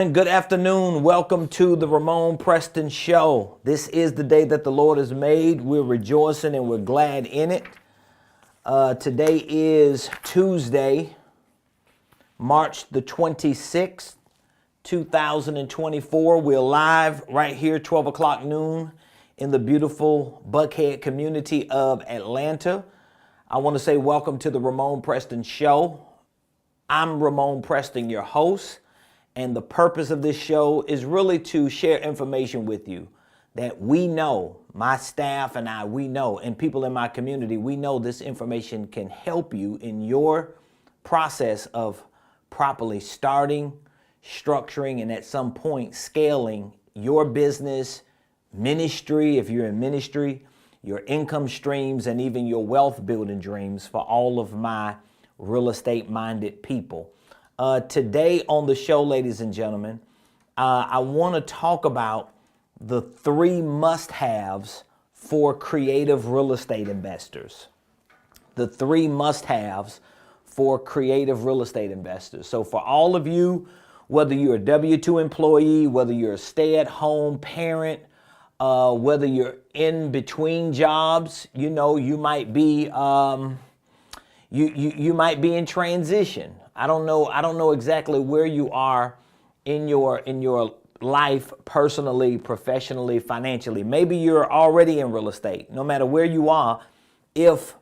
Good afternoon. Welcome to the Ramon Preston Show. This is the day that the Lord has made. We're rejoicing and we're glad in it. Today is Tuesday, March the 26th, 2024. We're live right here, 12 o'clock noon in the beautiful Buckhead community of Atlanta. I want to say welcome to the Ramon Preston Show. I'm Ramon Preston, your host. And the purpose of this show is really to share information with you that we know, my staff and I, we know, and people in my community, we know this information can help you in your process of properly starting, structuring, and at some point scaling your business, ministry, if you're in ministry, your income streams, and even your wealth building dreams for all of my real estate minded people. Today on the show, ladies and gentlemen, I want to talk about the 3 must-haves for creative real estate investors. The 3 must-haves for creative real estate investors. So for all of you, whether you're a W-2 employee, whether you're a stay-at-home parent, whether you're in between jobs, you know, you might be you might be in transition. I don't know exactly where you are in your life, personally, professionally, financially. Maybe you're already in real estate. No matter where you are, if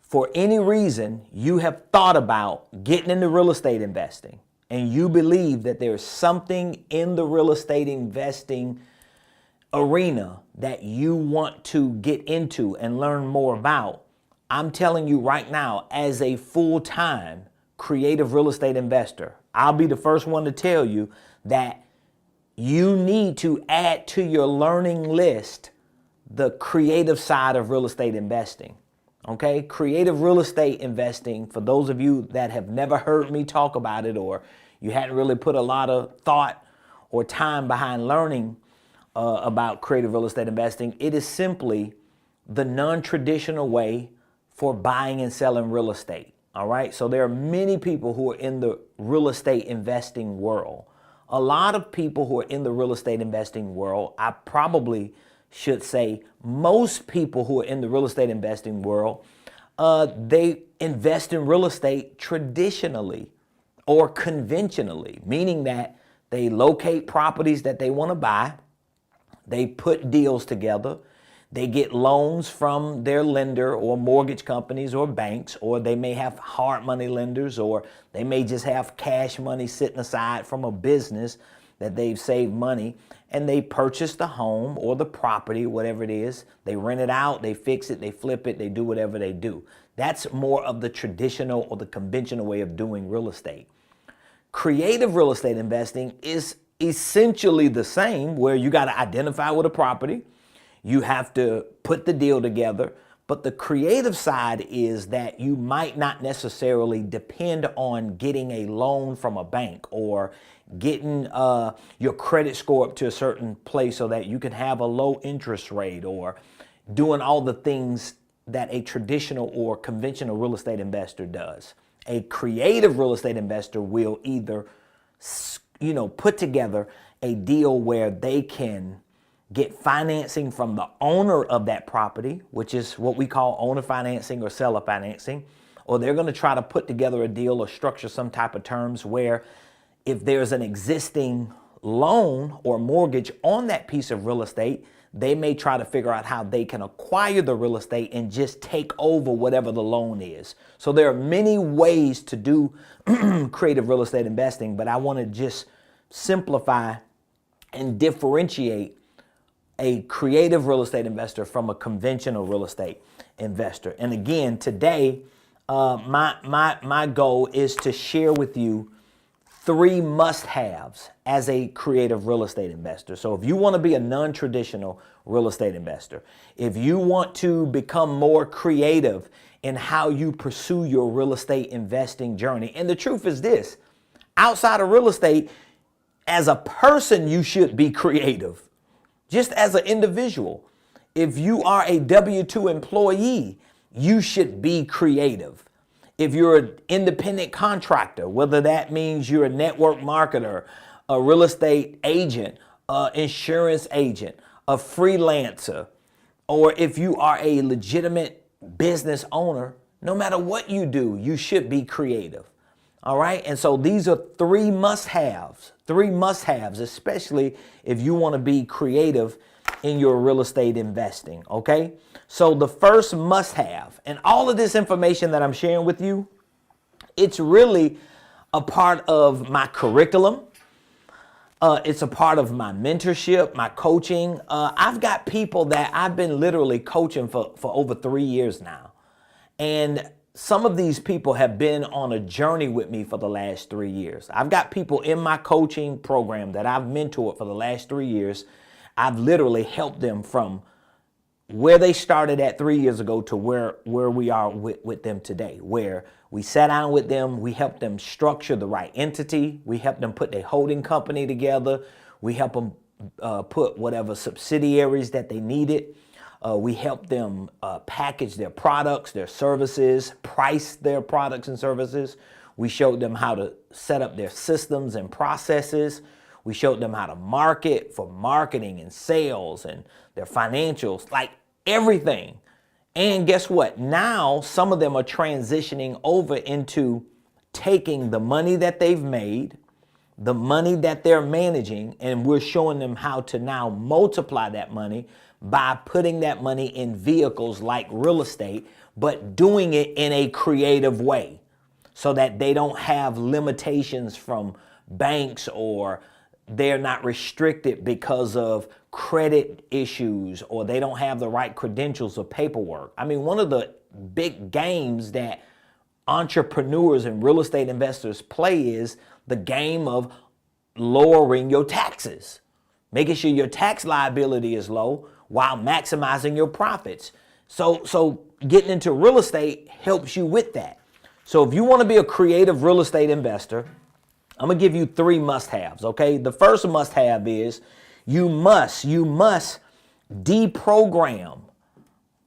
for any reason you have thought about getting into real estate investing and you believe that there's something in the real estate investing arena that you want to get into and learn more about, I'm telling you right now, as a full-time creative real estate investor, I'll be the first one to tell you that you need to add to your learning list the creative side of real estate investing. Okay? Creative real estate investing, for those of you that have never heard me talk about it, or you hadn't really put a lot of thought or time behind learning about creative real estate investing, it is simply the non-traditional way for buying and selling real estate. All right. So there are many people who are in the real estate investing world. A lot of people who are in the real estate investing world, I probably should say most people who are in the real estate investing world, they invest in real estate traditionally or conventionally, meaning that they locate properties that they want to buy. They put deals together. They get loans from their lender or mortgage companies or banks, or they may have hard money lenders, or they may just have cash money sitting aside from a business that they've saved money, and they purchase the home or the property, whatever it is. They rent it out, they fix it, they flip it, they do whatever they do. That's more of the traditional or the conventional way of doing real estate. Creative real estate investing is essentially the same, where you got to identify with a property. You have to put the deal together, but the creative side is that you might not necessarily depend on getting a loan from a bank or getting your credit score up to a certain place so that you can have a low interest rate, or doing all the things that a traditional or conventional real estate investor does. A creative real estate investor will either, put together a deal where they can get financing from the owner of that property, which is what we call owner financing or seller financing, or they're going to try to put together a deal or structure some type of terms where if there's an existing loan or mortgage on that piece of real estate, they may try to figure out how they can acquire the real estate and just take over whatever the loan is. So there are many ways to do creative real estate investing, but I want to just simplify and differentiate a creative real estate investor from a conventional real estate investor. And again, today, my goal is to share with you 3 must-haves as a creative real estate investor. So if you want to be a non-traditional real estate investor, if you want to become more creative in how you pursue your real estate investing journey, and the truth is this, outside of real estate, as a person, you should be creative. Just as an individual, if you are a W-2 employee, you should be creative. If you're an independent contractor, whether that means you're a network marketer, a real estate agent, an insurance agent, a freelancer, or if you are a legitimate business owner, no matter what you do, you should be creative. All right. And so these are three must-haves, especially if you want to be creative in your real estate investing. Okay. So the first must-have, and all of this information that I'm sharing with you, it's really a part of my curriculum. It's a part of my mentorship, my coaching. I've got people that I've been literally coaching for over 3 years now. And some of these people have been on a journey with me for the last 3 years. I've got people in my coaching program that I've mentored for the last 3 years. I've literally helped them from where they started at 3 years ago to where we are with them today, where we sat down with them, we helped them structure the right entity, we helped them put their holding company together, we helped them put whatever subsidiaries that they needed. We helped them package their products, their services, price their products and services. We showed them how to set up their systems and processes. We showed them how to market for marketing and sales and their financials, like everything. And guess what? Now some of them are transitioning over into taking the money that they've made, the money that they're managing, and we're showing them how to now multiply that money by putting that money in vehicles like real estate, but doing it in a creative way so that they don't have limitations from banks or they're not restricted because of credit issues or they don't have the right credentials or paperwork. I mean, one of the big games that entrepreneurs and real estate investors play is the game of lowering your taxes, making sure your tax liability is low while maximizing your profits. So getting into real estate helps you with that. So if you want to be a creative real estate investor, I'm going to give you 3 must-haves, okay? The first must-have is you must deprogram.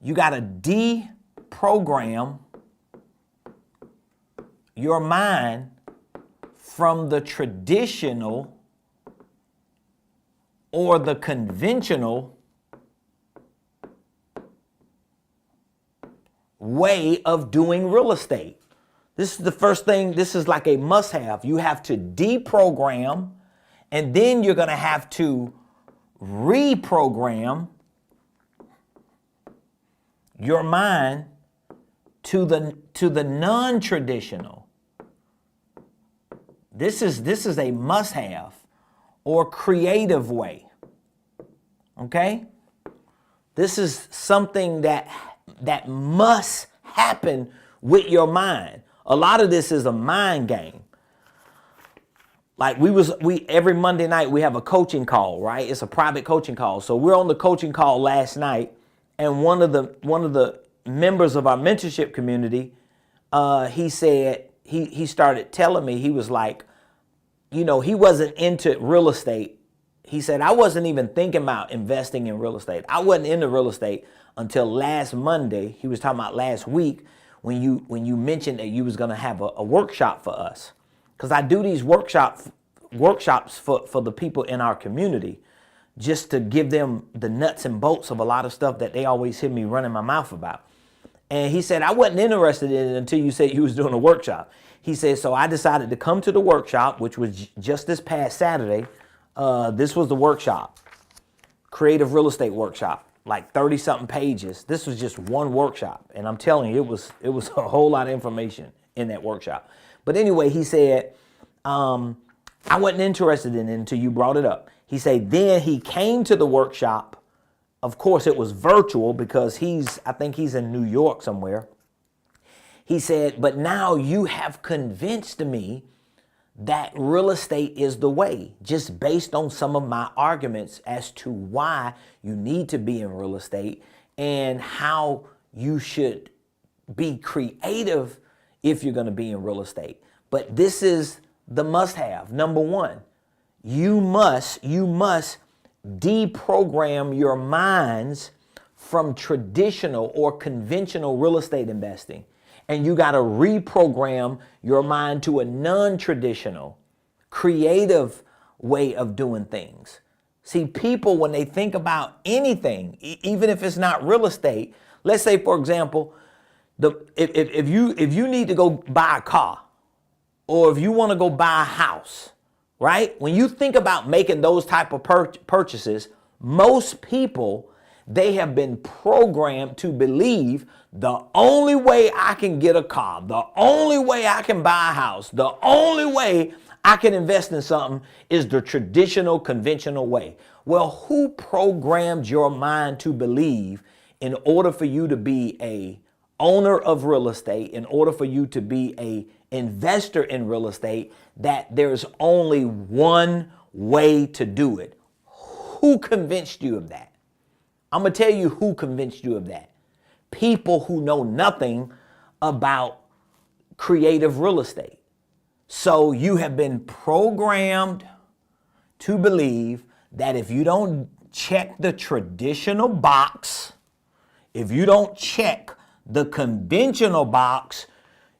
You got to deprogram your mind from the traditional or the conventional way of doing real estate. This is the first thing. This is like a must-have. You have to deprogram, and then you're going to have to reprogram your mind to the non-traditional. This is a must-have or creative way. Okay? This is something that must happen with your mind. A lot of this is a mind game. Like we every Monday night we have a coaching call, right? It's a private coaching call. So we're on the coaching call last night, and one of the members of our mentorship community, he said he started telling me, he was like, he wasn't into real estate. He said, I wasn't even thinking about investing in real estate. I wasn't into real estate until last Monday. He was talking about last week when you mentioned that you was going to have a workshop for us. Because I do these workshops for the people in our community, just to give them the nuts and bolts of a lot of stuff that they always hear me running my mouth about. And he said, I wasn't interested in it until you said you was doing a workshop. He said, so I decided to come to the workshop, which was just this past Saturday. This was the workshop, creative real estate workshop, like 30-something pages. This was just one workshop. And I'm telling you, it was a whole lot of information in that workshop. But anyway, he said, I wasn't interested in it until you brought it up. He said, then he came to the workshop. Of course, it was virtual because I think he's in New York somewhere. He said, but now you have convinced me that real estate is the way, just based on some of my arguments as to why you need to be in real estate and how you should be creative if you're going to be in real estate. But this is the must-have. Number one, you must deprogram your minds from traditional or conventional real estate investing. And you got to reprogram your mind to a non-traditional, creative way of doing things. See, people, when they think about anything, even if it's not real estate, let's say, for example, if you need to go buy a car, or if you want to go buy a house, right? When you think about making those type of purchases, most people, they have been programmed to believe the only way I can get a car, the only way I can buy a house, the only way I can invest in something is the traditional, conventional way. Well, who programmed your mind to believe in order for you to be a owner of real estate, in order for you to be a investor in real estate, that there's only one way to do it? Who convinced you of that? I'm going to tell you who convinced you of that. People who know nothing about creative real estate. So you have been programmed to believe that if you don't check the traditional box, if you don't check the conventional box,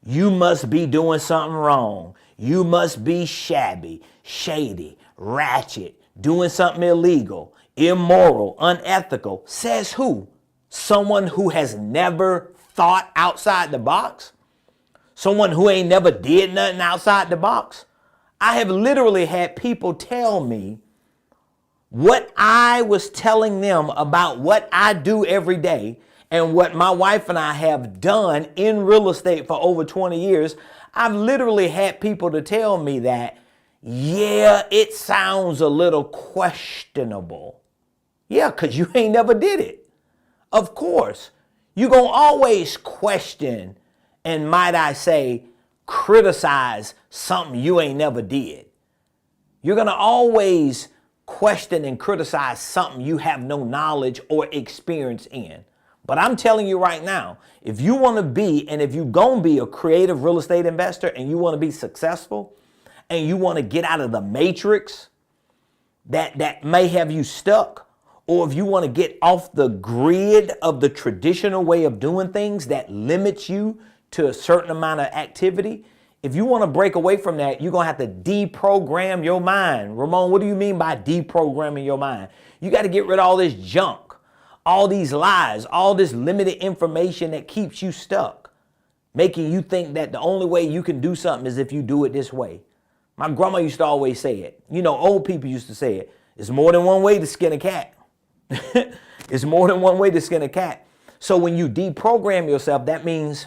you must be doing something wrong. You must be shabby, shady, ratchet, doing something illegal, immoral, unethical. Says who? Someone who has never thought outside the box? Someone who ain't never did nothing outside the box? I have literally had people tell me what I was telling them about what I do every day and what my wife and I have done in real estate for over 20 years. I've literally had people to tell me that, yeah, it sounds a little questionable. Yeah, because you ain't never did it. Of course, you're going to always question and, might I say, criticize something you ain't never did. You're going to always question and criticize something you have no knowledge or experience in. But I'm telling you right now, if you want to be, and if you're going to be a creative real estate investor and you want to be successful and you want to get out of the matrix that may have you stuck, or if you want to get off the grid of the traditional way of doing things that limits you to a certain amount of activity, if you want to break away from that, you're going to have to deprogram your mind. Ramon, what do you mean by deprogramming your mind? You got to get rid of all this junk, all these lies, all this limited information that keeps you stuck, making you think that the only way you can do something is if you do it this way. My grandma used to always say it. You know, old people used to say it. It's more than one way to skin a cat. It's more than one way to skin a cat. So when you deprogram yourself, that means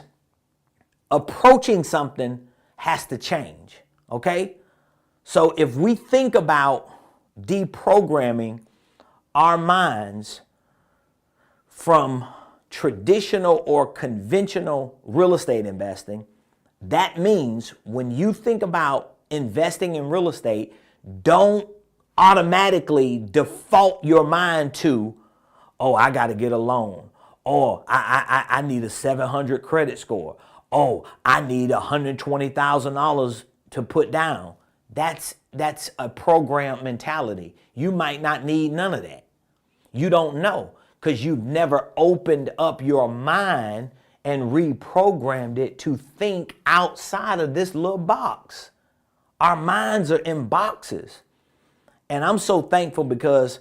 approaching something has to change, okay? So if we think about deprogramming our minds from traditional or conventional real estate investing, that means when you think about investing in real estate, don't automatically default your mind to, oh, I got to get a loan. Or I need a 700 credit score. Oh, I need $120,000 to put down. That's a program mentality. You might not need none of that. You don't know because you've never opened up your mind and reprogrammed it to think outside of this little box. Our minds are in boxes. And I'm so thankful because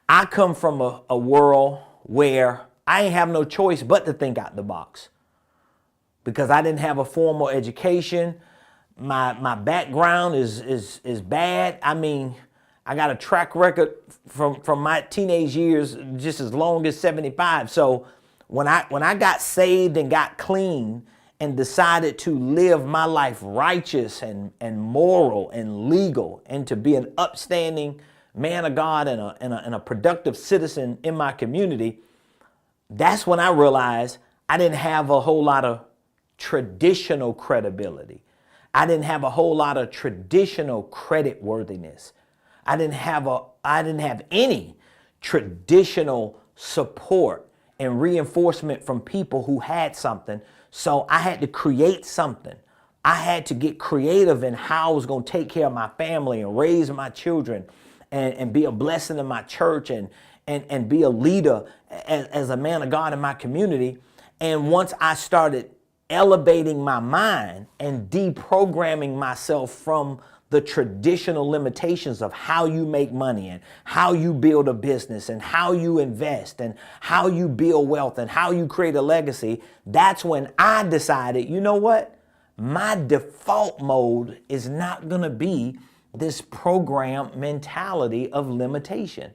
I come from a world where I ain't have no choice but to think out the box. Because I didn't have a formal education. My background is bad. I mean, I got a track record from my teenage years just as long as 75. So when I got saved and got clean and decided to live my life righteous and moral and legal and to be an upstanding man of God and a productive citizen in my community, that's when I realized I didn't have a whole lot of traditional credibility. I didn't have a whole lot of traditional credit worthiness. I didn't have any traditional support and reinforcement from people who had something. So I had to create something. I had to get creative in how I was going to take care of my family and raise my children and be a blessing in my church and be a leader as a man of God in my community. And once I started elevating my mind and deprogramming myself from the traditional limitations of how you make money and how you build a business and how you invest and how you build wealth and how you create a legacy, that's when I decided, you know what? My default mode is not going to be this program mentality of limitation.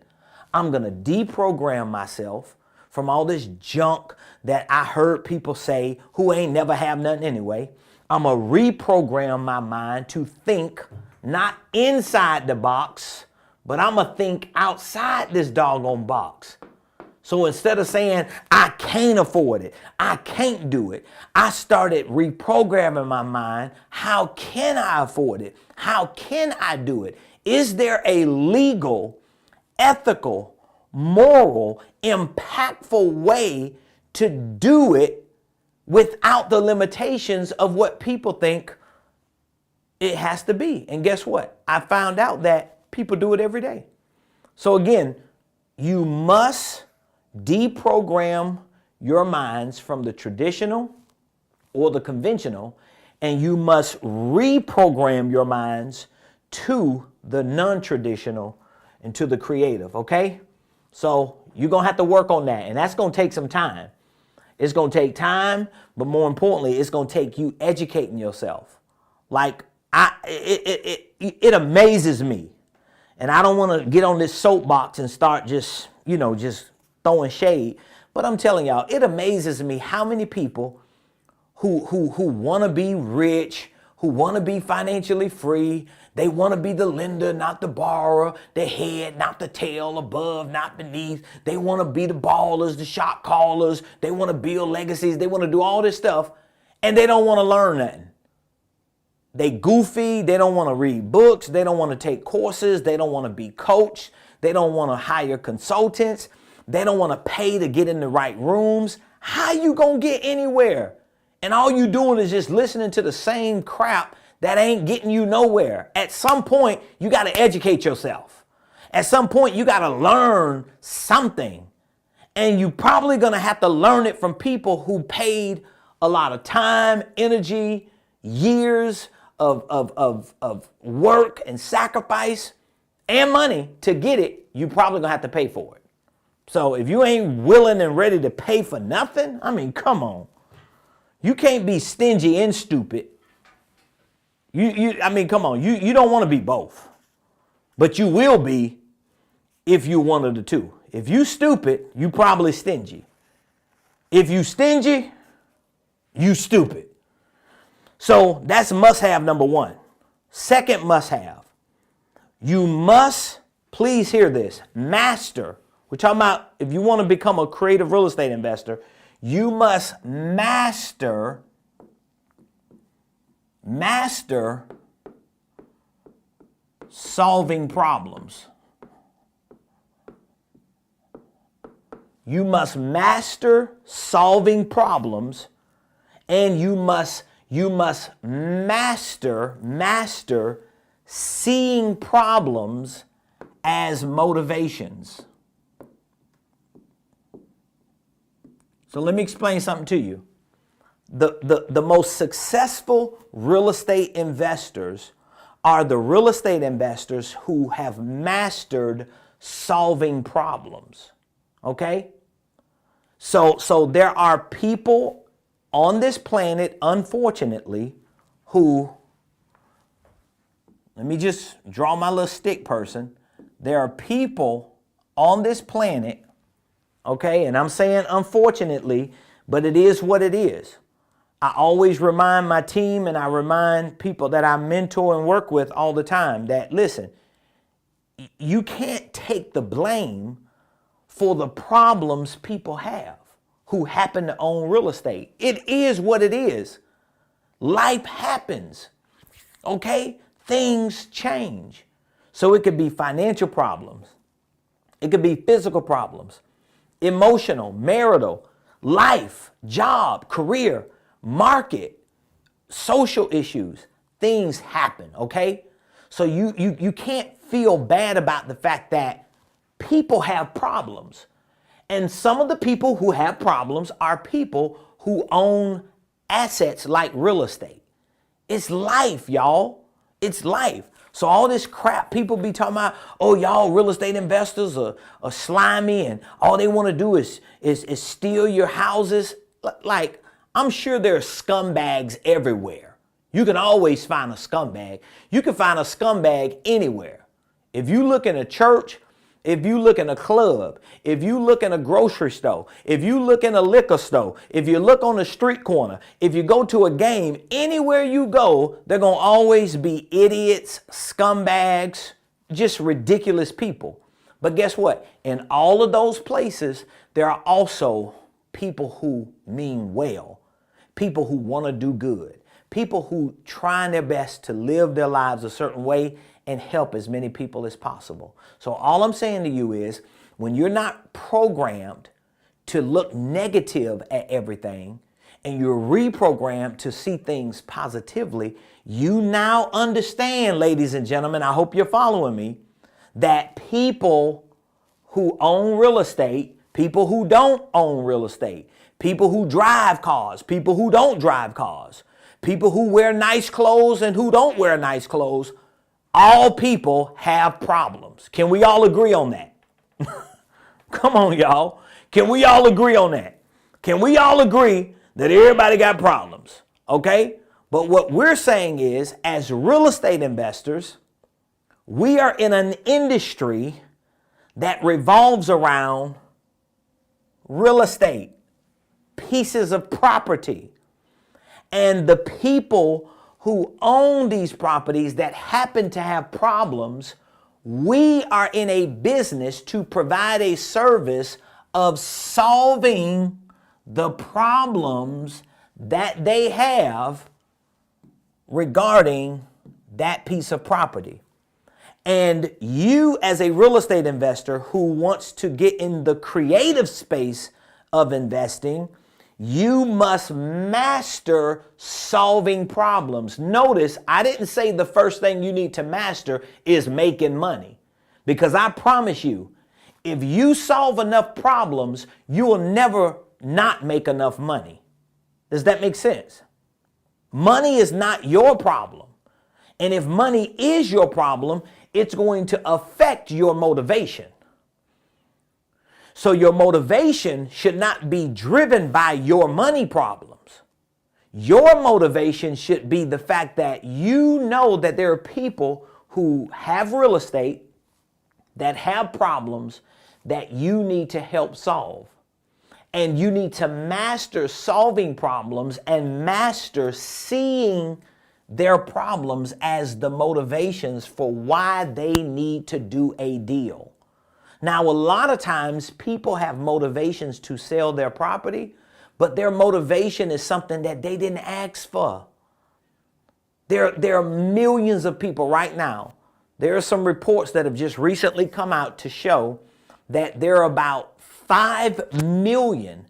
I'm going to deprogram myself from all this junk that I heard people say who ain't never have nothing anyway. I'm going to reprogram my mind to think not inside the box, but I'm going to think outside this doggone box. So instead of saying, I can't afford it, I can't do it, I started reprogramming my mind. How can I afford it? How can I do it? Is there a legal, ethical, moral, impactful way to do it without the limitations of what people think it has to be? And guess what? I found out that people do it every day. So again, you must deprogram your minds from the traditional or the conventional, and you must reprogram your minds to the non-traditional and to the creative, okay? So you're going to have to work on that, and that's going to take some time. It's going to take time, but more importantly, it's going to take you educating yourself. Like, it amazes me, and I don't want to get on this soapbox and start just throwing shade, but I'm telling y'all, it amazes me how many people who want to be rich, who want to be financially free, they want to be the lender, not the borrower, the head, not the tail, above, not beneath. They want to be the ballers, the shot callers. They want to build legacies. They want to do all this stuff, and they don't want to learn nothing. They goofy. They don't want to read books. They don't want to take courses. They don't want to be coached. They don't want to hire consultants. They don't want to pay to get in the right rooms. How you going to get anywhere? And all you doing is just listening to the same crap that ain't getting you nowhere. At some point, you got to educate yourself. At some point, you got to learn something. And you probably going to have to learn it from people who paid a lot of time, energy, years of work and sacrifice and money to get it. You probably going to have to pay for it. So if you ain't willing and ready to pay for nothing, I mean, come on. You can't be stingy and stupid. Come on. You don't want to be both. But you will be if you one of the two. If you stupid, you probably stingy. If you stingy, you stupid. So that's must-have number one. Second must-have. You must, please hear this, master. We're talking about if you want to become a creative real estate investor, you must master solving problems. You must master solving problems, and you must master seeing problems as motivations. So let me explain something to you. The most successful real estate investors are the real estate investors who have mastered solving problems. Okay? So there are people on this planet, unfortunately, who, let me just draw my little stick person. There are people on this planet, okay, and I'm saying unfortunately, but it is what it is. I always remind my team and I remind people that I mentor and work with all the time that, listen, you can't take the blame for the problems people have who happen to own real estate. It is what it is. Life happens, okay? Things change. So it could be financial problems. It could be physical problems, emotional, marital, life, job, career, market, social issues. Things happen, okay? So you can't feel bad about the fact that people have problems. And some of the people who have problems are people who own assets like real estate. It's life, y'all. It's life. So all this crap people be talking about, oh, y'all real estate investors are slimy and all they want to do is steal your houses. Like, I'm sure there are scumbags everywhere. You can always find a scumbag. You can find a scumbag anywhere. If you look in a church, if you look in a club, if you look in a grocery store, if you look in a liquor store, if you look on the street corner, if you go to a game, anywhere you go, they're going to always be idiots, scumbags, just ridiculous people. But guess what? In all of those places, there are also people who mean well, people who want to do good, people who trying their best to live their lives a certain way and help as many people as possible. So all I'm saying to you is, when you're not programmed to look negative at everything and you're reprogrammed to see things positively, you now understand, ladies and gentlemen, I hope you're following me, that people who own real estate, people who don't own real estate, people who drive cars, people who don't drive cars, people who wear nice clothes and who don't wear nice clothes, all people have problems. Can we all agree on that? Come on, y'all. Can we all agree on that? Can we all agree that everybody got problems? Okay? But what we're saying is, as real estate investors, we are in an industry that revolves around real estate, pieces of property, and the people who own these properties that happen to have problems. We are in a business to provide a service of solving the problems that they have regarding that piece of property. And you, as a real estate investor who wants to get in the creative space of investing, you must master solving problems. Notice, I didn't say the first thing you need to master is making money. Because I promise you, if you solve enough problems, you will never not make enough money. Does that make sense? Money is not your problem. And if money is your problem, it's going to affect your motivation. So your motivation should not be driven by your money problems. Your motivation should be the fact that you know that there are people who have real estate that have problems that you need to help solve. And you need to master solving problems and master seeing their problems as the motivations for why they need to do a deal. Now, a lot of times people have motivations to sell their property, but their motivation is something that they didn't ask for. There are millions of people right now. There are some reports that have just recently come out to show that there are about 5 million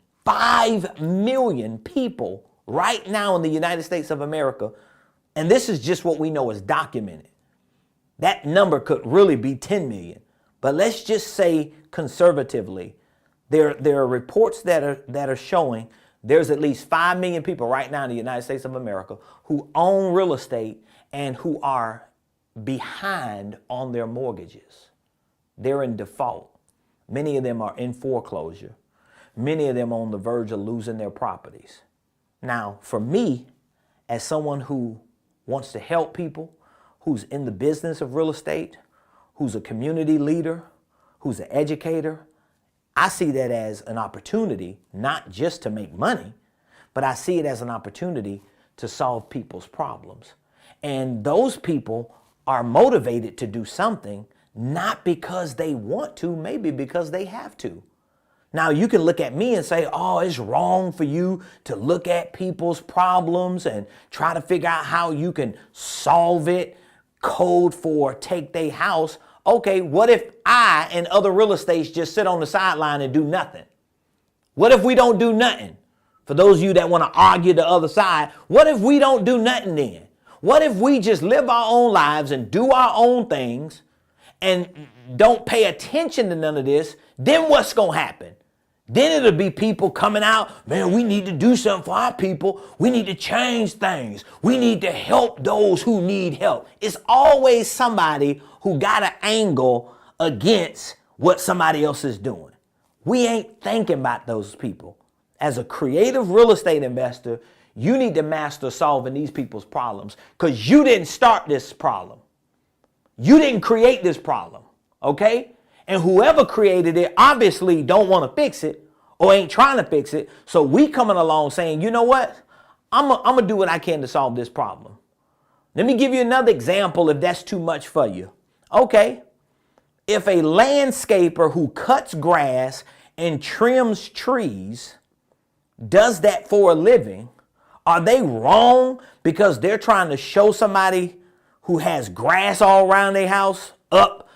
people right now in the United States of America. And this is just what we know is documented. That number could really be 10 million. But let's just say conservatively, there are reports that are showing there's at least 5 million people right now in the United States of America who own real estate and who are behind on their mortgages. They're in default. Many of them are in foreclosure. Many of them are on the verge of losing their properties. Now, for me, as someone who wants to help people, who's in the business of real estate, who's a community leader, who's an educator, I see that as an opportunity, not just to make money, but I see it as an opportunity to solve people's problems. And those people are motivated to do something, not because they want to, maybe because they have to. Now, you can look at me and say, oh, it's wrong for you to look at people's problems and try to figure out how you can solve it, code for take their house. Okay, what if I and other real estates just sit on the sideline and do nothing? What if we don't do nothing? For those of you that want to argue the other side, what if we don't do nothing then? What if we just live our own lives and do our own things and don't pay attention to none of this? Then what's going to happen? Then it'll be people coming out, man, we need to do something for our people. We need to change things. We need to help those who need help. It's always somebody who got an angle against what somebody else is doing. We ain't thinking about those people. As a creative real estate investor, you need to master solving these people's problems because you didn't start this problem. You didn't create this problem, okay? And whoever created it obviously don't want to fix it or ain't trying to fix it. So we coming along saying, you know what? I'm going to do what I can to solve this problem. Let me give you another example if that's too much for you. Okay. If a landscaper who cuts grass and trims trees does that for a living, are they wrong because they're trying to show somebody who has grass all around their house up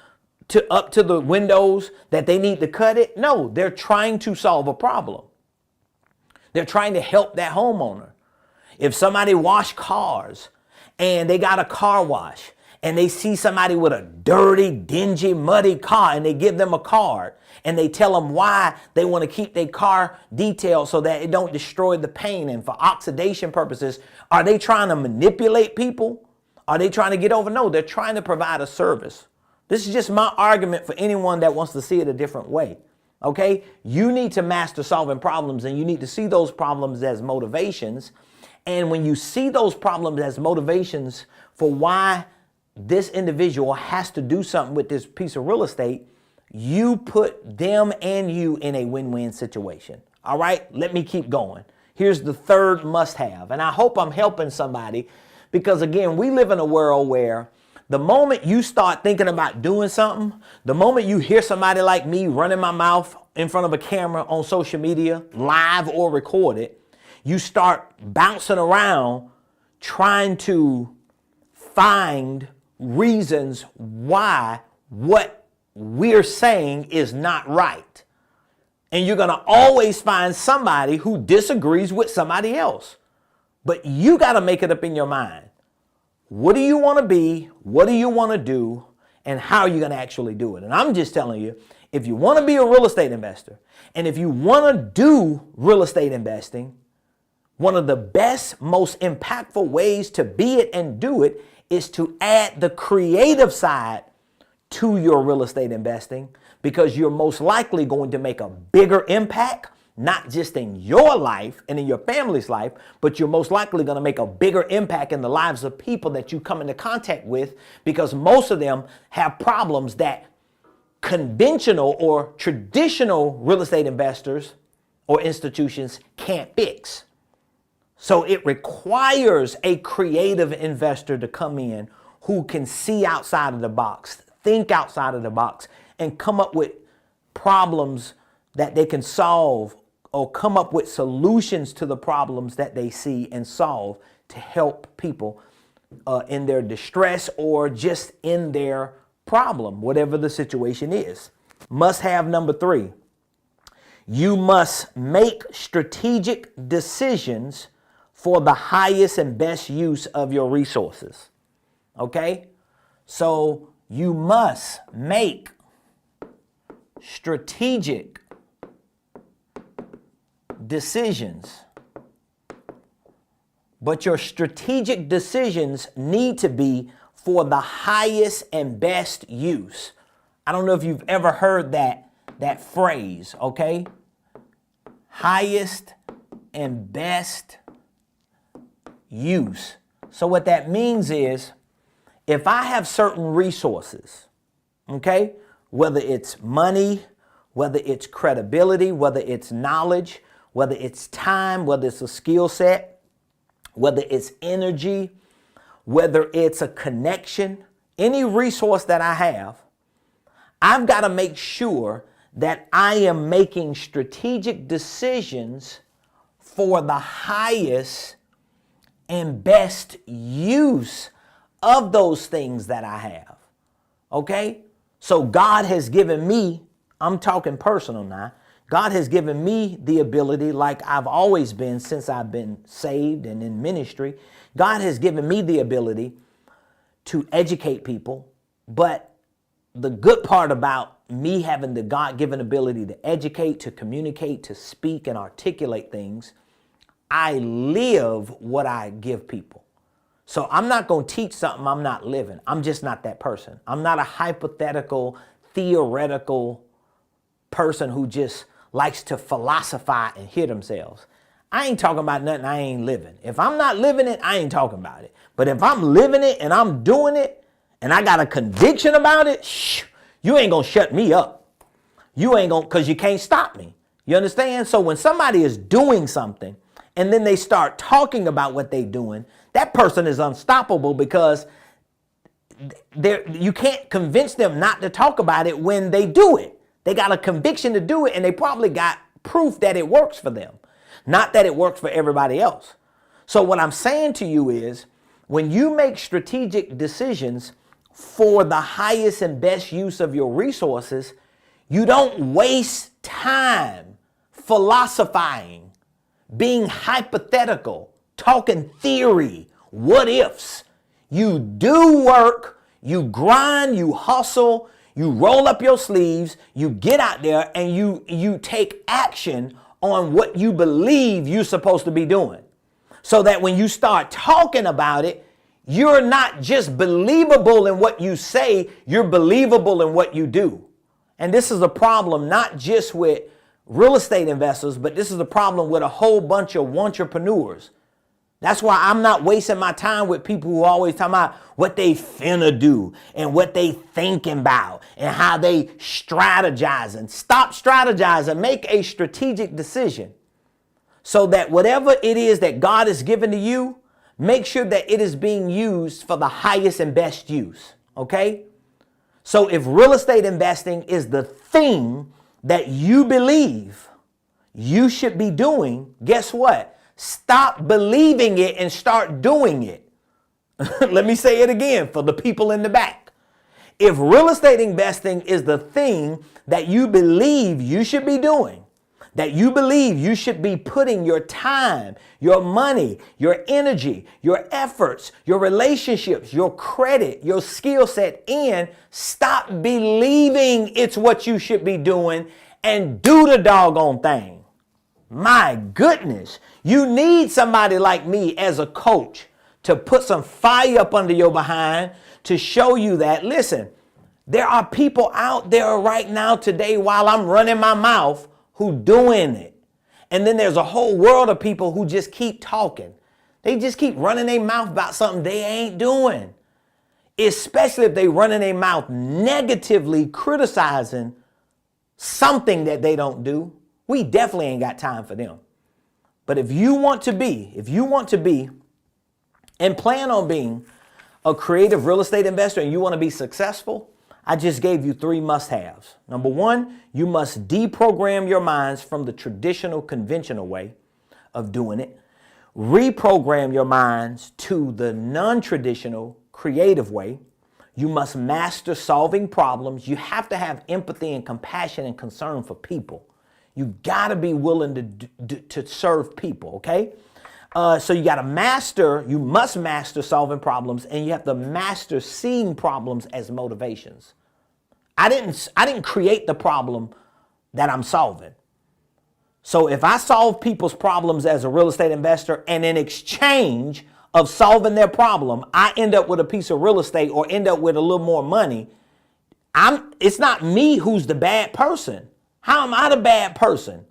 to the windows that they need to cut it? No, they're trying to solve a problem. They're trying to help that homeowner. If somebody wash cars and they got a car wash and they see somebody with a dirty, dingy, muddy car and they give them a card and they tell them why they want to keep their car detailed so that it don't destroy the paint and for oxidation purposes, are they trying to manipulate people? Are they trying to get over? No, they're trying to provide a service. This is just my argument for anyone that wants to see it a different way. Okay? You need to master solving problems and you need to see those problems as motivations. And when you see those problems as motivations for why this individual has to do something with this piece of real estate, you put them and you in a win-win situation. All right? Let me keep going. Here's the third must-have. And I hope I'm helping somebody because, again, we live in a world where the moment you start thinking about doing something, the moment you hear somebody like me running my mouth in front of a camera on social media, live or recorded, you start bouncing around trying to find reasons why what we're saying is not right. And you're going to always find somebody who disagrees with somebody else. But you got to make it up in your mind. What do you want to be? What do you want to do? And how are you going to actually do it? And I'm just telling you, if you want to be a real estate investor, and if you want to do real estate investing, one of the best, most impactful ways to be it and do it is to add the creative side to your real estate investing, because you're most likely going to make a bigger impact, not just in your life and in your family's life, but you're most likely going to make a bigger impact in the lives of people that you come into contact with, because most of them have problems that conventional or traditional real estate investors or institutions can't fix. So it requires a creative investor to come in who can see outside of the box, think outside of the box, and come up with problems that they can solve, or come up with solutions to the problems that they see and solve to help people in their distress or just in their problem, whatever the situation is. Must have number 3. You must make strategic decisions for the highest and best use of your resources. Okay? So you must make strategic decisions. But your strategic decisions need to be for the highest and best use. I don't know if you've ever heard that phrase, okay? Highest and best use. So what that means is, if I have certain resources, okay, whether it's money, whether it's credibility, whether it's knowledge, whether it's time, whether it's a skill set, whether it's energy, whether it's a connection, any resource that I have, I've got to make sure that I am making strategic decisions for the highest and best use of those things that I have. Okay? So God has given me, I'm talking personal now, God has given me the ability, like I've always been since I've been saved and in ministry, God has given me the ability to educate people. But the good part about me having the God-given ability to educate, to communicate, to speak and articulate things, I live what I give people. So I'm not going to teach something I'm not living. I'm just not that person. I'm not a hypothetical, theoretical person who just likes to philosophize and hear themselves. I ain't talking about nothing I ain't living. If I'm not living it, I ain't talking about it. But if I'm living it and I'm doing it and I got a conviction about it, you ain't going to shut me up. You ain't going to, because you can't stop me. You understand? So when somebody is doing something and then they start talking about what they're doing, that person is unstoppable because you can't convince them not to talk about it when they do it. They got a conviction to do it, and they probably got proof that it works for them, not that it works for everybody else. So what I'm saying to you is, when you make strategic decisions for the highest and best use of your resources, you don't waste time philosophizing, being hypothetical, talking theory, what ifs. You do work, you grind, you hustle, you roll up your sleeves, you get out there and you take action on what you believe you're supposed to be doing. So that when you start talking about it, you're not just believable in what you say, you're believable in what you do. And this is a problem not just with real estate investors, but this is a problem with a whole bunch of entrepreneurs. That's why I'm not wasting my time with people who always talk about what they finna do and what they thinking about and how they strategizing. Stop strategizing. Make a strategic decision so that whatever it is that God has given to you, make sure that it is being used for the highest and best use. Okay? So if real estate investing is the thing that you believe you should be doing, guess what? Stop believing it and start doing it. Let me say it again for the people in the back. If real estate investing is the thing that you believe you should be doing, that you believe you should be putting your time, your money, your energy, your efforts, your relationships, your credit, your skill set in, stop believing it's what you should be doing and do the doggone thing. My goodness, you need somebody like me as a coach to put some fire up under your behind to show you that, listen, there are people out there right now today while I'm running my mouth who doing it. And then there's a whole world of people who just keep talking. They just keep running their mouth about something they ain't doing. Especially if they running their mouth negatively criticizing something that they don't do. We definitely ain't got time for them. But if you want to be and plan on being a creative real estate investor and you want to be successful, I just gave you 3 must-haves. Number 1, you must deprogram your minds from the traditional, conventional way of doing it. Reprogram your minds to the non-traditional, creative way. You must master solving problems. You have to have empathy and compassion and concern for people. You got to be willing to serve people, okay? So you must master solving problems, and you have to master seeing problems as motivations. I didn't create the problem that I'm solving. So if I solve people's problems as a real estate investor and in exchange of solving their problem, I end up with a piece of real estate or end up with a little more money, it's not me who's the bad person. How am I the bad person?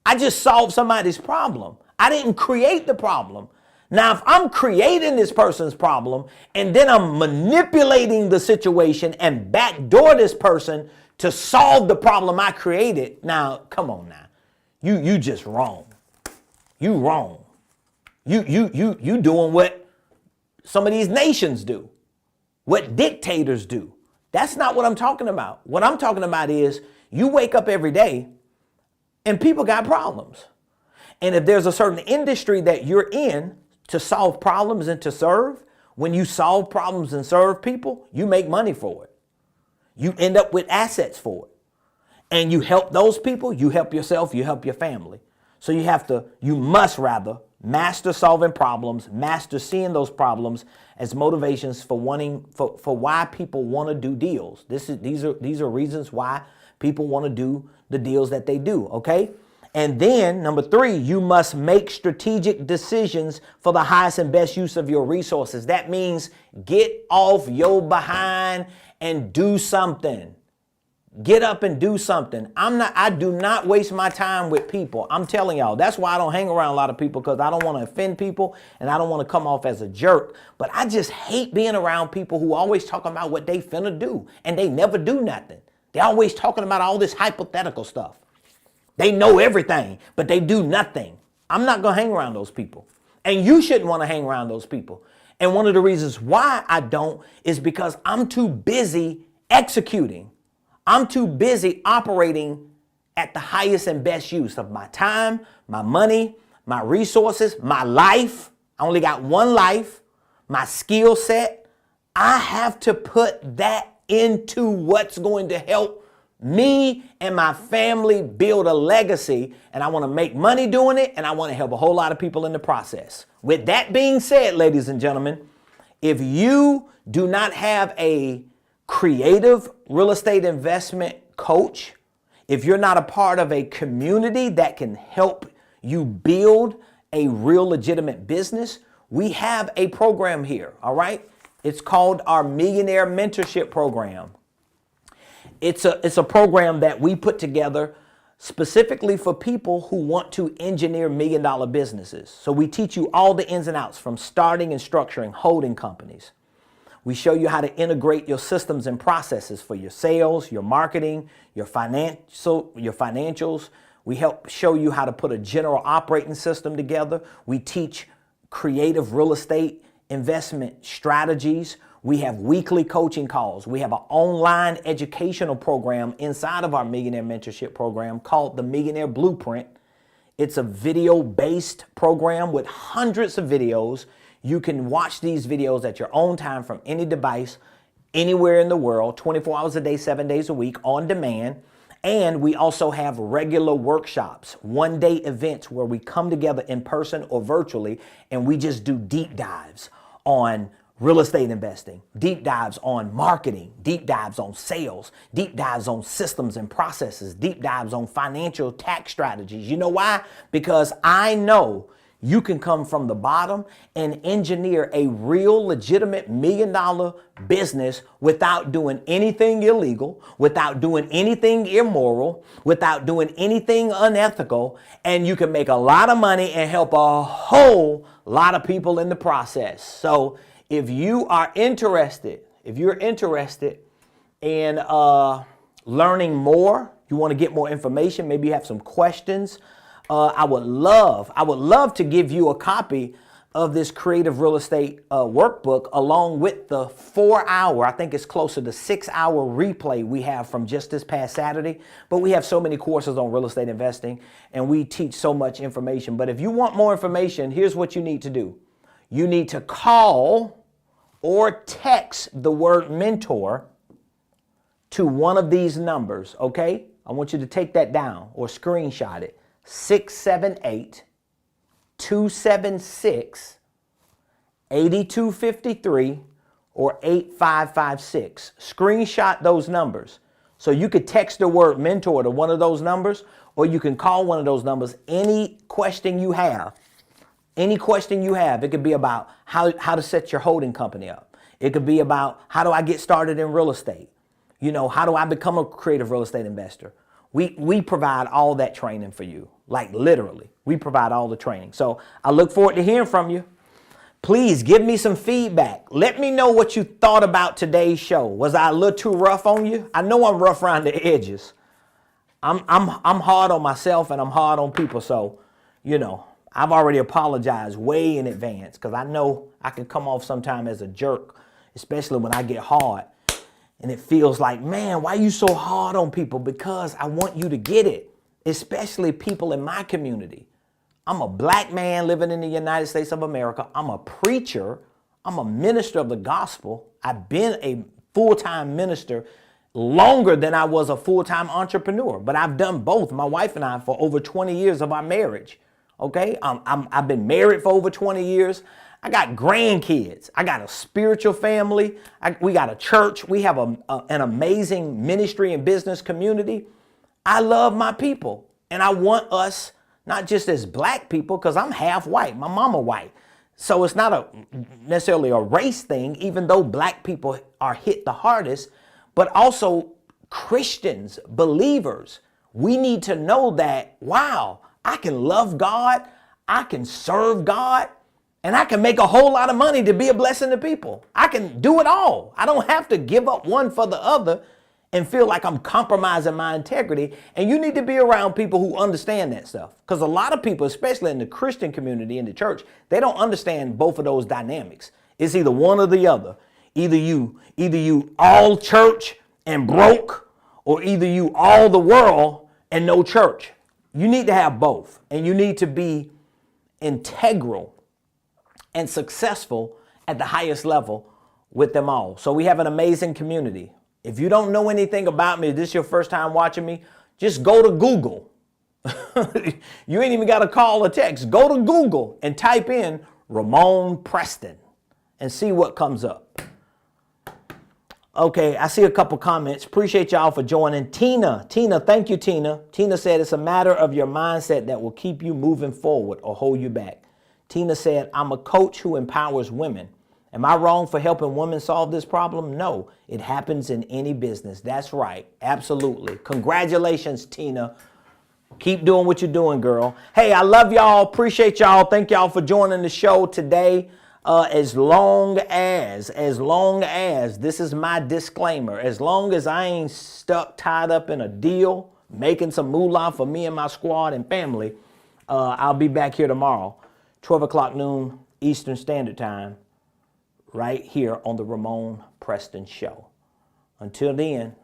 I just solved somebody's problem. I didn't create the problem. Now, if I'm creating this person's problem and then I'm manipulating the situation and backdoor this person to solve the problem I created, now, come on now. You just wrong. You wrong. You doing what some of these nations do, what dictators do. That's not what I'm talking about. What I'm talking about is you wake up every day and people got problems. And if there's a certain industry that you're in to solve problems and to serve, when you solve problems and serve people, you make money for it. You end up with assets for it. And you help those people, you help yourself, you help your family. So you must master solving problems, master seeing those problems as motivations for why people want to do deals. These are reasons why people want to do the deals that they do, okay? And then number 3, you must make strategic decisions for the highest and best use of your resources. That means get off your behind and do something. Get up and do something. I do not waste my time with people. I'm telling y'all, that's why I don't hang around a lot of people, because I don't want to offend people and I don't want to come off as a jerk. But I just hate being around people who always talking about what they finna do and they never do nothing. They always talking about all this hypothetical stuff. They know everything, but they do nothing. I'm not going to hang around those people. And you shouldn't want to hang around those people. And one of the reasons why I don't is because I'm too busy executing. I'm too busy operating at the highest and best use of my time, my money, my resources, my life. I only got one life, my skill set. I have to put that into what's going to help me and my family build a legacy, and I want to make money doing it, and I want to help a whole lot of people in the process. With that being said, ladies and gentlemen, if you do not have a creative real estate investment coach, if you're not a part of a community that can help you build a real legitimate business, we have a program here, all right? It's called our Millionaire Mentorship Program. It's a program that we put together specifically for people who want to engineer million-dollar businesses. So we teach you all the ins and outs from starting and structuring holding companies. We show you how to integrate your systems and processes for your sales, your marketing, your financials. We help show you how to put a general operating system together. We teach creative real estate investment strategies. We have weekly coaching calls. We have an online educational program inside of our Millionaire Mentorship Program called the Millionaire Blueprint. It's a video-based program with hundreds of videos. You can watch these videos at your own time from any device, anywhere in the world, 24 hours a day, 7 days a week, on demand. And we also have regular workshops, one-day events where we come together in person or virtually, and we just do deep dives on real estate investing, deep dives on marketing, deep dives on sales, deep dives on systems and processes, deep dives on financial tax strategies. You know why? Because I know you can come from the bottom and engineer a real legitimate million-dollar business without doing anything illegal, without doing anything immoral, without doing anything unethical, and you can make a lot of money and help a whole lot of people in the process. So if you're interested in learning more, you want to get more information, maybe you have some questions, I would love to give you a copy of this creative real estate workbook along with the 4-hour, I think it's closer to 6-hour replay we have from just this past Saturday. But we have so many courses on real estate investing and we teach so much information. But if you want more information, here's what you need to do. You need to call or text the word mentor to one of these numbers, okay? I want you to take that down or screenshot it. 678-276-8253 or 8556. Screenshot those numbers. So you could text the word mentor to one of those numbers, or you can call one of those numbers. Any question you have, it could be about how to set your holding company up. It could be about how do I get started in real estate? You know, how do I become a creative real estate investor? We provide all that training for you, like literally. We provide all the training. So I look forward to hearing from you. Please give me some feedback. Let me know what you thought about today's show. Was I a little too rough on you? I know I'm rough around the edges. I'm hard on myself and I'm hard on people. So, you know, I've already apologized way in advance because I know I can come off sometime as a jerk, especially when I get hard. And it feels like, man, why are you so hard on people? Because I want you to get it, especially people in my community. I'm a black man living in the United States of America. I'm a preacher. I'm a minister of the gospel. I've been a full-time minister longer than I was a full-time entrepreneur, but I've done both, my wife and I, for over 20 years of our marriage. Okay, I've been married for over 20 years. I got grandkids. I got a spiritual family. We got a church. We have an amazing ministry and business community. I love my people, and I want us, not just as black people, because I'm half white. My mama white. So it's not necessarily a race thing, even though black people are hit the hardest, but also Christians, believers. We need to know that, wow, I can love God, I can serve God, and I can make a whole lot of money to be a blessing to people. I can do it all. I don't have to give up one for the other and feel like I'm compromising my integrity. And you need to be around people who understand that stuff. Because a lot of people, especially in the Christian community, in the church, they don't understand both of those dynamics. It's either one or the other. Either you all church and broke, or either you all the world and no church. You need to have both. And you need to be integral and successful at the highest level with them all. So we have an amazing community. If you don't know anything about me, this is your first time watching me, just go to Google. You ain't even got to call or text. Go to Google and type in Ramon Preston and see what comes up. Okay, I see a couple comments. Appreciate y'all for joining. Tina, thank you, Tina. Tina said it's a matter of your mindset that will keep you moving forward or hold you back. Tina said, I'm a coach who empowers women. Am I wrong for helping women solve this problem? No, it happens in any business. That's right. Absolutely. Congratulations, Tina. Keep doing what you're doing, girl. Hey, I love y'all. Appreciate y'all. Thank y'all for joining the show today. As long as, this is my disclaimer, as long as I ain't stuck, tied up in a deal, making some moolah for me and my squad and family, I'll be back here tomorrow, 12 o'clock noon Eastern Standard Time, right here on the Ramon Preston Show. Until then.